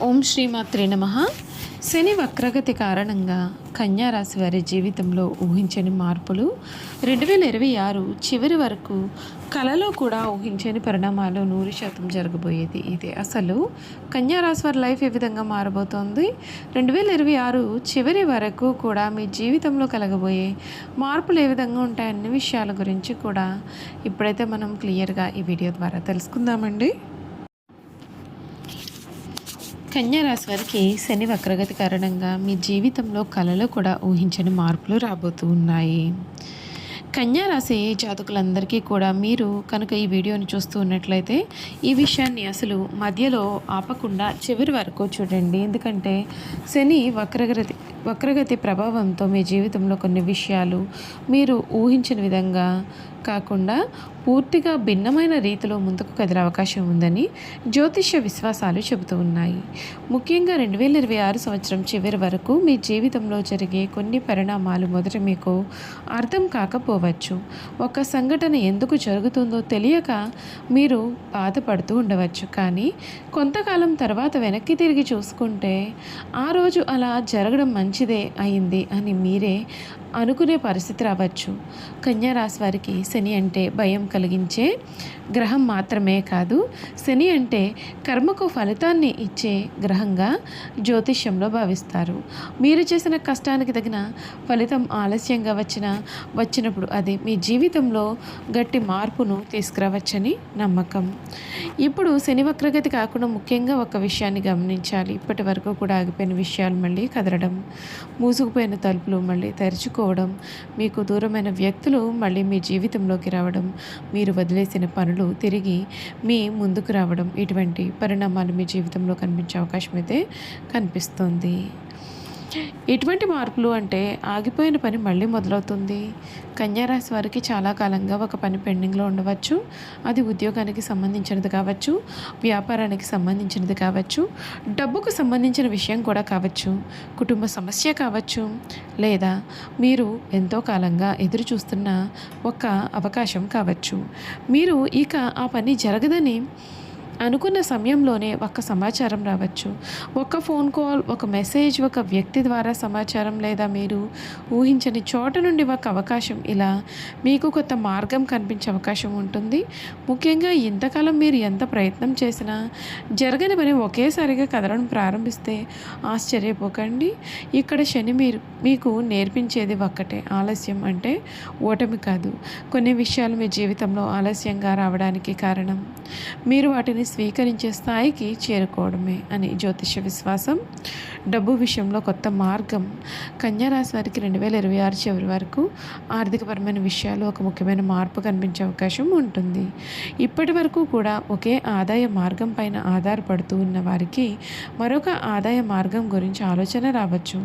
ఓం శ్రీమాత్రే నమః. శని వక్రగతి కారణంగా కన్యా రాశి వారి జీవితంలో ఊహించని మార్పులు 2026 చివరి వరకు కలలో కూడా ఊహించని పరిణామాలు 100% జరగబోయేది ఇదే. అసలు కన్యా రాశి వారి లైఫ్ ఏ విధంగా మారబోతోంది, 2026 చివరి వరకు కూడా మీ జీవితంలో కలగబోయే మార్పులు ఏ విధంగా ఉంటాయి అన్ని విషయాల గురించి కూడా ఇప్పుడైతే మనం క్లియర్గా ఈ వీడియో ద్వారా తెలుసుకుందామండి. కన్యా రాశి వారికి శని వక్రగతి కారణంగా మీ జీవితంలో కలలో కూడా ఊహించని మార్పులు రాబోతూ ఉన్నాయి. కన్యా రాశి జాతకులందరికీ కూడా మీరు కనుక ఈ వీడియోని చూస్తూ ఉన్నట్లయితే ఈ విషయాన్ని అసలు మధ్యలో ఆపకుండా చివరి వరకు చూడండి. ఎందుకంటే శని వక్రగతి ప్రభావంతో మీ జీవితంలో కొన్ని విషయాలు మీరు ఊహించిన విధంగా కాకుండా పూర్తిగా భిన్నమైన రీతిలో ముందుకు కదిలే అవకాశం ఉందని జ్యోతిష్య విశ్వాసాలు చెబుతూ ఉన్నాయి. ముఖ్యంగా 2026 సంవత్సరం చివరి వరకు మీ జీవితంలో జరిగే కొన్ని పరిణామాలు మొదట మీకు అర్థం కాకపోవచ్చు. ఒక సంఘటన ఎందుకు జరుగుతుందో తెలియక మీరు బాధపడుతూ ఉండవచ్చు. కానీ కొంతకాలం తర్వాత వెనక్కి తిరిగి చూసుకుంటే ఆ రోజు అలా జరగడం మంచిదే అయింది అని మీరే అనుకునే పరిస్థితి రావచ్చు. కన్యా రాశి వారికి శని అంటే భయం కలిగించే గ్రహం మాత్రమే కాదు, శని అంటే కర్మకు ఫలితాన్ని ఇచ్చే గ్రహంగా జ్యోతిష్యంలో భావిస్తారు. మీరు చేసిన కష్టానికి తగిన ఫలితం ఆలస్యంగా వచ్చినప్పుడు అది మీ జీవితంలో గట్టి మార్పును తీసుకురావచ్చని నమ్మకం. ఇప్పుడు శని వక్రగతి కాకుండా ముఖ్యంగా ఒక విషయాన్ని గమనించాలి. ఇప్పటి వరకు కూడా ఆగిపోయిన విషయాలు మళ్ళీ కదలడం, మూసుకుపోయిన తలుపులు మళ్ళీ తెరుచుకోవడం, మీకు దూరమైన వ్యక్తులు మళ్ళీ మీ జీవితంలోకి రావడం, మీరు వదిలేసిన పనులు తిరిగి మీ ముందుకు రావడం, ఇటువంటి పరిణామాలు మీ జీవితంలో కనిపించే అవకాశం అయితే కనిపిస్తుంది. ఎటువంటి మార్పులు అంటే ఆగిపోయిన పని మళ్ళీ మొదలవుతుంది. కన్యా రాశి వారికి చాలా కాలంగా ఒక పని పెండింగ్లో ఉండవచ్చు. అది ఉద్యోగానికి సంబంధించినది కావచ్చు, వ్యాపారానికి సంబంధించినది కావచ్చు, డబ్బుకు సంబంధించిన విషయం కూడా కావచ్చు, కుటుంబ సమస్య కావచ్చు, లేదా మీరు ఎంతో కాలంగా ఎదురు చూస్తున్న ఒక అవకాశం కావచ్చు. మీరు ఇక ఆ పని జరగదని అనుకున్న సమయంలోనే ఒక సమాచారం రావచ్చు. ఒక ఫోన్ కాల్, ఒక మెసేజ్, ఒక వ్యక్తి ద్వారా సమాచారం, లేదా మీరు ఊహించని చోట నుండి ఒక అవకాశం, ఇలా మీకు కొత్త మార్గం కనిపించే అవకాశం ఉంటుంది. ముఖ్యంగా ఇంతకాలం మీరు ఎంత ప్రయత్నం చేసినా జరగని పని ఒకేసారిగా కదలడం ప్రారంభిస్తే ఆశ్చర్యపోకండి. ఇక్కడ శని మీకు నేర్పించేది ఒక్కటే, ఆలస్యం అంటే ఓటమి కాదు. కొన్ని విషయాలు మీ జీవితంలో ఆలస్యంగా రావడానికి కారణం మీరు వాటిని స్వీకరించే స్థాయికి చేరుకోవడమే అని జ్యోతిష విశ్వాసం. డబ్బు విషయంలో కొత్త మార్గం. కన్యా రాశి వారికి 2026 చివరి వరకు ఆర్థికపరమైన విషయాలు ఒక ముఖ్యమైన మార్పు కనిపించే అవకాశం ఉంటుంది. ఇప్పటి వరకు కూడా ఒకే ఆదాయ మార్గం పైన ఆధారపడుతూ ఉన్న వారికి మరొక ఆదాయ మార్గం గురించి ఆలోచన రావచ్చు.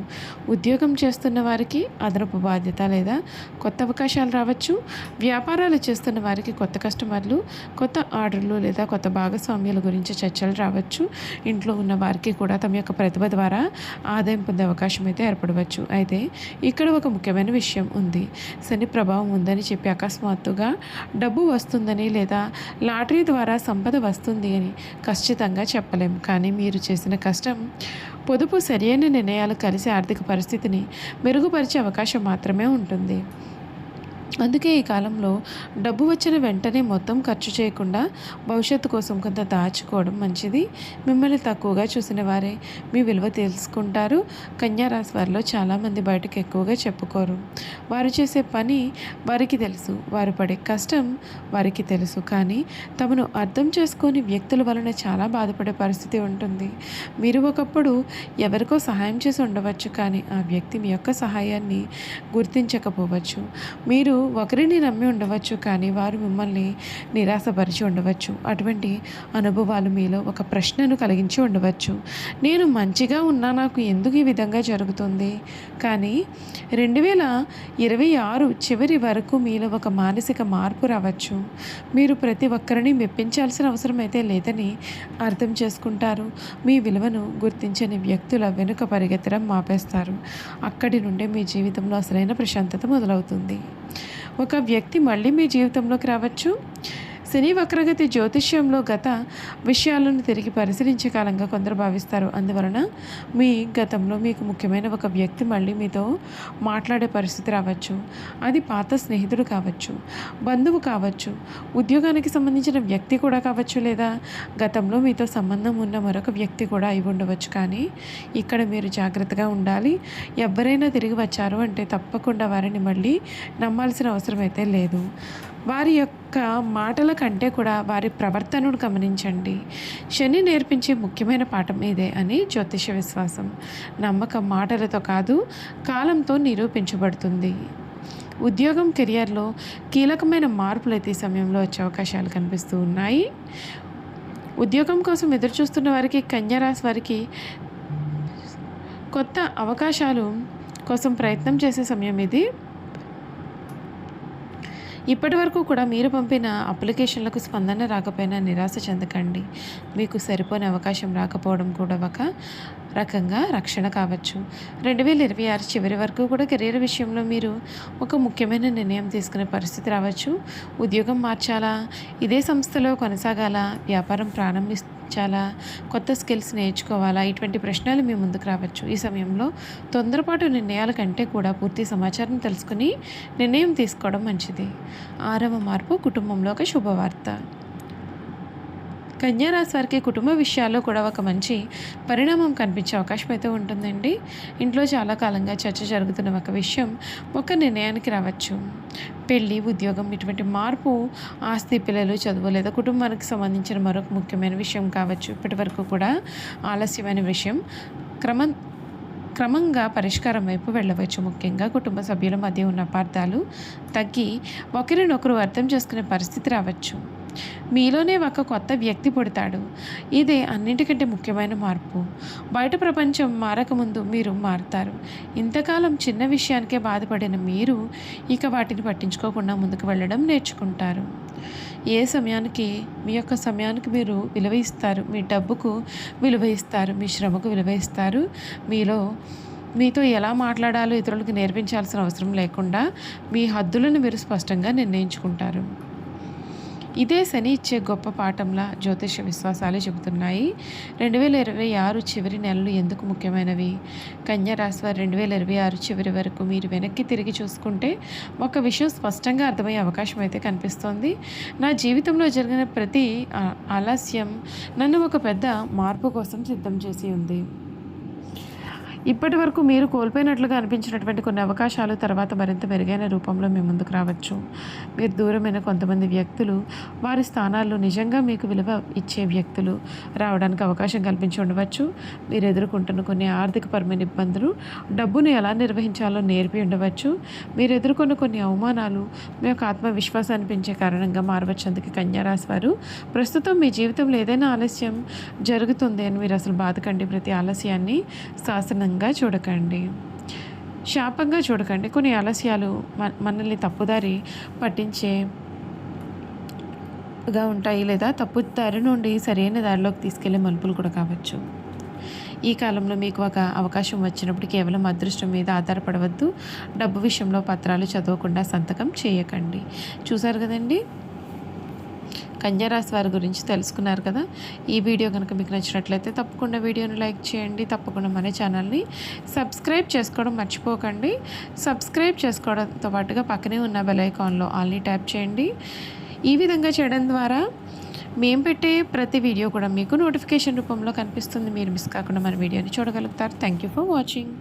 ఉద్యోగం చేస్తున్న వారికి అదనపు బాధ్యత లేదా కొత్త అవకాశాలు రావచ్చు. వ్యాపారాలు చేస్తున్న వారికి కొత్త కస్టమర్లు, కొత్త ఆర్డర్లు లేదా కొత్త భాగస్వామ్యాల గురించి చర్చలు రావచ్చు. ఇంట్లో ఉన్న వారికి కూడా తమ యొక్క ప్రతిభ ద్వారా ఆదాయం పొందే అవకాశం అయితే ఏర్పడవచ్చు. అయితే ఇక్కడ ఒక ముఖ్యమైన విషయం ఉంది. శని ప్రభావం ఉందని చెప్పి అకస్మాత్తుగా డబ్బు వస్తుందని లేదా లాటరీ ద్వారా సంపద వస్తుంది అని ఖచ్చితంగా చెప్పలేము. కానీ మీరు చేసిన కష్టం, పొదుపు, సరైన నిర్ణయాలు కలిసి ఆర్థిక పరిస్థితిని మెరుగుపరిచే అవకాశం మాత్రమే ఉంటుంది. అందుకే ఈ కాలంలో డబ్బు వచ్చిన వెంటనే మొత్తం ఖర్చు చేయకుండా భవిష్యత్తు కోసం కొంత దాచుకోవడం మంచిది. మిమ్మల్ని తక్కువగా చూసిన వారే మీ విలువ తెలుసుకుంటారు. కన్యా రాశి వారిలో చాలామంది బయటకు ఎక్కువగా చెప్పుకోరు. వారు చేసే పని వారికి తెలుసు, వారు పడే కష్టం వారికి తెలుసు. కానీ తమను అర్థం చేసుకొని వ్యక్తుల వలన చాలా బాధపడే పరిస్థితి ఉంటుంది. మీరు ఒకప్పుడు ఎవరికో సహాయం చేసి ఉండవచ్చు, కానీ ఆ వ్యక్తి మీ యొక్క సహాయాన్ని గుర్తించకపోవచ్చు. మీరు ఒకరిని నమ్మి ఉండవచ్చు, కానీ వారు మిమ్మల్ని నిరాశపరిచి ఉండవచ్చు. అటువంటి అనుభవాలు మీలో ఒక ప్రశ్నను కలిగించి ఉండవచ్చు. నేను మంచిగా ఉన్నా నాకు ఎందుకు ఈ విధంగా జరుగుతుంది? కానీ 2026 చివరి వరకు మీలో ఒక మానసిక మార్పు రావచ్చు. మీరు ప్రతి ఒక్కరిని మెప్పించాల్సిన అవసరం అయితే లేదని అర్థం చేసుకుంటారు. మీ విలువను గుర్తించని వ్యక్తుల వెనుక పరిగెత్తడం ఆపేస్తారు. అక్కడి నుండే మీ జీవితంలో అసలైన ప్రశాంతత మొదలవుతుంది. ఒక వ్యక్తి మళ్ళీ మీ జీవితంలోకి రావచ్చు. శని వక్రగతి జ్యోతిష్యంలో గత విషయాలను తిరిగి పరిశీలించే కాలంగా కొందరు భావిస్తారు. అందువలన మీ గతంలో మీకు ముఖ్యమైన ఒక వ్యక్తి మళ్ళీ మీతో మాట్లాడే పరిస్థితి రావచ్చు. అది పాత స్నేహితుడు కావచ్చు, బంధువు కావచ్చు, ఉద్యోగానికి సంబంధించిన వ్యక్తి కూడా కావచ్చు, లేదా గతంలో మీతో సంబంధం ఉన్న మరొక వ్యక్తి కూడా అయి ఉండవచ్చు. కానీ ఇక్కడ మీరు జాగ్రత్తగా ఉండాలి. ఎవరైనా తిరిగి వచ్చారు అంటే తప్పకుండా వారిని మళ్ళీ నమ్మాల్సిన అవసరం అయితే లేదు. వారి యొక్క మాటల కంటే కూడా వారి ప్రవర్తనను గమనించండి. శని నేర్పించే ముఖ్యమైన పాఠం ఇదే అని జ్యోతిష విశ్వాసం. నమ్మకం మాటలతో కాదు, కాలంతో నిరూపించబడుతుంది. ఉద్యోగం, కెరియర్లో కీలకమైన మార్పులు అయితే ఈ సమయంలో వచ్చే అవకాశాలు కనిపిస్తూ ఉన్నాయి. ఉద్యోగం కోసం ఎదురు చూస్తున్న వారికి, కన్యా రాశి వారికి కొత్త అవకాశాలు కోసం ప్రయత్నం చేసే సమయం ఇది. ఇప్పటి వరకు కూడా మీరు పంపిన అప్లికేషన్లకు స్పందన రాకపోయినా నిరాశ చెందకండి. మీకు సరిపోని అవకాశం రాకపోవడం కూడా ఒక రకంగా రక్షణ కావచ్చు. 2026 చివరి వరకు కూడా కెరీర్ విషయంలో మీరు ఒక ముఖ్యమైన నిర్ణయం తీసుకునే పరిస్థితి రావచ్చు. ఉద్యోగం మార్చాలా, ఇదే సంస్థలో కొనసాగాలా, వ్యాపారం ప్రారంభించాలా, కొత్త స్కిల్స్ నేర్చుకోవాలా, ఇటువంటి ప్రశ్నలు మీ ముందుకు రావచ్చు. ఈ సమయంలో తొందరపాటు నిర్ణయాల కంటే కూడా పూర్తి సమాచారం తెలుసుకుని నిర్ణయం తీసుకోవడం మంచిది. 6వ మార్పు కుటుంబంలో ఒక శుభవార్త. కన్యా రాశి వారికి కుటుంబ విషయాల్లో కూడా ఒక మంచి పరిణామం కనిపించే అవకాశం అయితే ఉంటుందండి. ఇంట్లో చాలా కాలంగా చర్చ జరుగుతున్న ఒక విషయం ఒక నిర్ణయానికి రావచ్చు. పెళ్ళి, ఉద్యోగం, ఇటువంటి మార్పు, ఆస్తి, పిల్లలు, చదువు లేదా కుటుంబానికి సంబంధించిన మరొక ముఖ్యమైన విషయం కావచ్చు. ఇప్పటి వరకు కూడా ఆలస్యమైన విషయం క్రమంగా పరిష్కారం వైపు వెళ్ళవచ్చు. ముఖ్యంగా కుటుంబ సభ్యుల మధ్య ఉన్న అపార్థాలు తగ్గి ఒకరినొకరు అర్థం చేసుకునే పరిస్థితి రావచ్చు. మీలోనే ఒక కొత్త వ్యక్తి పుడతాడు. ఇదే అన్నింటికంటే ముఖ్యమైన మార్పు. బయట ప్రపంచం మారకముందు మీరు మారుతారు. ఇంతకాలం చిన్న విషయానికే బాధపడిన మీరు ఇక వాటిని పట్టించుకోకుండా ముందుకు వెళ్ళడం నేర్చుకుంటారు. ఏ సమయానికి మీ యొక్క సమయానికి మీరు విలువ ఇస్తారు, మీ డబ్బుకు విలువ ఇస్తారు, మీ శ్రమకు విలువ ఇస్తారు. మీతో ఎలా మాట్లాడాలో ఇతరులకు నేర్పించాల్సిన అవసరం లేకుండా మీ హద్దులను మీరు స్పష్టంగా నిర్ణయించుకుంటారు. ఇదే శని ఇచ్చే గొప్ప పాఠంలా జ్యోతిష విశ్వాసాలు చెబుతున్నాయి. 2026 చివరి నెలలు ఎందుకు ముఖ్యమైనవి? కన్యా రాశి వారు 2026 చివరి వరకు మీరు వెనక్కి తిరిగి చూసుకుంటే ఒక విషయం స్పష్టంగా అర్థమయ్యే అవకాశం అయితే కనిపిస్తోంది. నా జీవితంలో జరిగిన ప్రతి ఆలస్యం నన్ను ఒక పెద్ద మార్పు కోసం సిద్ధం చేసి ఉంది. ఇప్పటి వరకు మీరు కోల్పోయినట్లుగా అనిపించినటువంటి కొన్ని అవకాశాలు తర్వాత మరింత మెరుగైన రూపంలో మీ ముందుకు రావచ్చు. మీరు దూరమైన కొంతమంది వ్యక్తులు, వారి స్థానాల్లో నిజంగా మీకు విలువ ఇచ్చే వ్యక్తులు రావడానికి అవకాశం కల్పించి ఉండవచ్చు. మీరు ఎదుర్కొంటున్న కొన్ని ఆర్థికపరమైన ఇబ్బందులు డబ్బును ఎలా నిర్వహించాలో నేర్పి ఉండవచ్చు. మీరు ఎదుర్కొన్న కొన్ని అవమానాలు మీ యొక్క ఆత్మవిశ్వాసాన్ని పెంచే కారణంగా మారవచ్చు. అందుకే కన్యా రాశి వారు ప్రస్తుతం మీ జీవితంలో ఏదైనా ఆలస్యం జరుగుతుంది అని మీరు అసలు బాధకండి. ప్రతి ఆలస్యాన్ని శాసనంగా చూడకండి, శాపంగా చూడకండి. కొన్ని ఆలస్యాలు మనల్ని తప్పుదారి పట్టించేగా ఉంటాయి, లేదా తప్పు దారి నుండి సరైన దారిలోకి తీసుకెళ్లే మలుపులు కూడా కావచ్చు. ఈ కాలంలో మీకు ఒక అవకాశం వచ్చినప్పుడు కేవలం అదృష్టం మీద ఆధారపడవద్దు. డబ్బు విషయంలో పత్రాలు చదవకుండా సంతకం చేయకండి. చూసారు కదండి, కన్యా రాశి వారి గురించి తెలుసుకున్నారు కదా. ఈ వీడియో కనుక మీకు నచ్చినట్లయితే తప్పకుండా వీడియోని లైక్ చేయండి. తప్పకుండా మన ఛానల్ని సబ్స్క్రైబ్ చేసుకోవడం మర్చిపోకండి. సబ్స్క్రైబ్ చేసుకోవడంతో పాటుగా పక్కనే ఉన్న బెల్ ఐకాన్లో ఆల్ని ట్యాప్ చేయండి. ఈ విధంగా చేయడం ద్వారా మేము పెట్టే ప్రతి వీడియో కూడా మీకు నోటిఫికేషన్ రూపంలో కనిపిస్తుంది. మీరు మిస్ కాకుండా మన వీడియోని చూడగలుగుతారు. Thank you for watching.